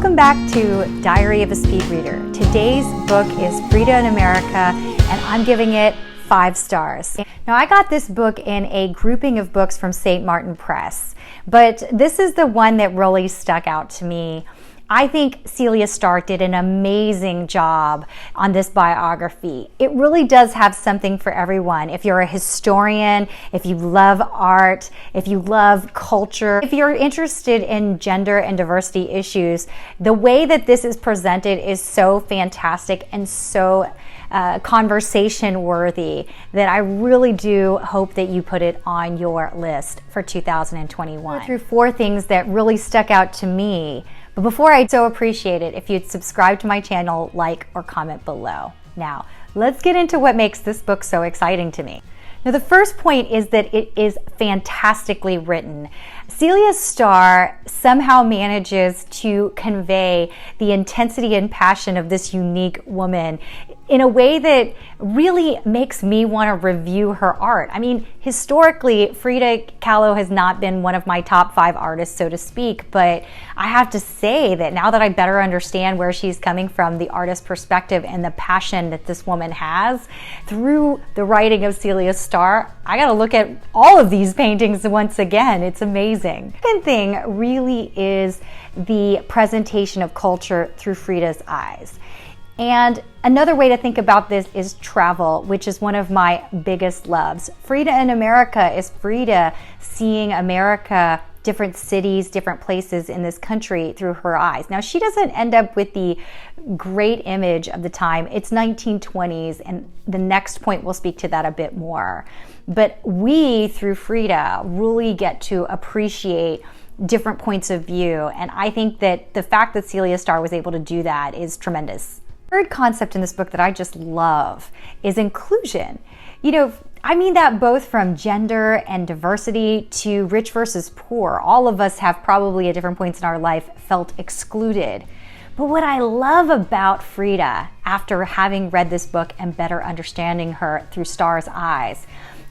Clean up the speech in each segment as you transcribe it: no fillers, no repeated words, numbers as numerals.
Welcome back to Diary of a Speed Reader. Today's book is Frida in America, and I'm giving it 5 stars. Now, I got this book in a grouping of books from St. Martin Press, but this is the one that really stuck out to me. I think Celia Stahr did an amazing job on this biography. It really does have something for everyone. If you're a historian, if you love art, if you love culture, if you're interested in gender and diversity issues, the way that this is presented is so fantastic and so conversation worthy that I really do hope that you put it on your list for 2021. I went through 4 things that really stuck out to me. But before, I'd so appreciate it if you'd subscribe to my channel, like, or comment below. Now, let's get into what makes this book so exciting to me. Now, the first point is that it is fantastically written. Celia Stahr somehow manages to convey the intensity and passion of this unique woman in a way that really makes me want to review her art. I mean, historically, Frida Kahlo has not been one of my top 5 artists, so to speak, but I have to say that now that I better understand where she's coming from, the artist perspective and the passion that this woman has, through the writing of Celia Stahr, I gotta look at all of these paintings once again. It's amazing. The second thing really is the presentation of culture through Frida's eyes. And another way to think about this is travel, which is one of my biggest loves. Frida in America is Frida seeing America, different cities, different places in this country through her eyes. Now, she doesn't end up with the great image of the time. It's 1920s, and the next point will speak to that a bit more. But we, through Frida, really get to appreciate different points of view. And I think that the fact that Celia Stahr was able to do that is tremendous. Third concept in this book that I just love is inclusion. You know, I mean that both from gender and diversity to rich versus poor. All of us have probably at different points in our life felt excluded. But what I love about Frida, after having read this book and better understanding her through Stahr's eyes,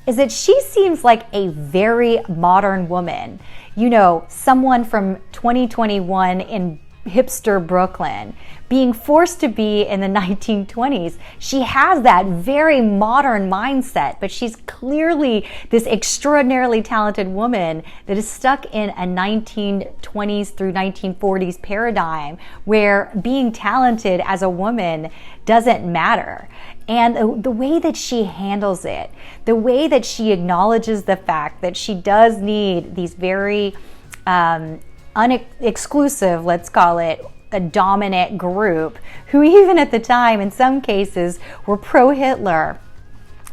is that she seems like a very modern woman. You know, someone from 2021 in hipster Brooklyn, being forced to be in the 1920s. She has that very modern mindset, but she's clearly this extraordinarily talented woman that is stuck in a 1920s through 1940s paradigm where being talented as a woman doesn't matter. And the way that she handles it, the way that she acknowledges the fact that she does need these very exclusive, let's call it, a dominant group who even at the time in some cases were pro-Hitler.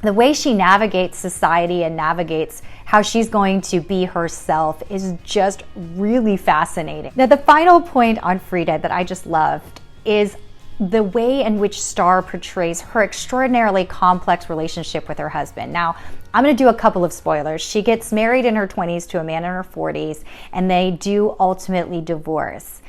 The way she navigates society and navigates how she's going to be herself is just really fascinating. Now, the final point on Frida that I just loved is the way in which Stahr portrays her extraordinarily complex relationship with her husband. Now, I'm going to do a couple of spoilers. She gets married in her 20s to a man in her 40s, and they do ultimately divorce.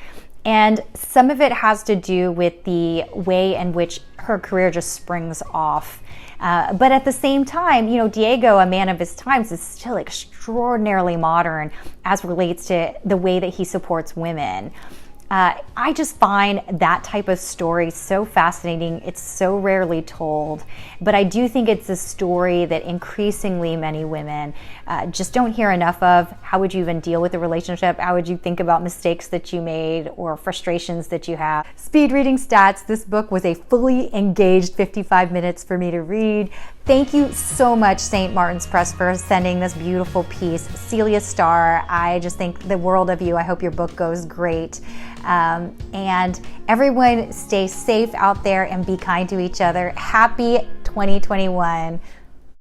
And some of it has to do with the way in which her career just springs off. But at the same time, you know, Diego, a man of his times, is still extraordinarily modern as relates to the way that he supports women. I just find that type of story so fascinating. It's so rarely told, but I do think it's a story that increasingly many women just don't hear enough of. How would you even deal with a relationship? How would you think about mistakes that you made or frustrations that you have? Speed reading stats, this book was a fully engaged 55 minutes for me to read. Thank you so much, St. Martin's Press, for sending this beautiful piece. Celia Stahr, I just think the world of you. I hope your book goes great. And everyone stay safe out there and be kind to each other. Happy 2021.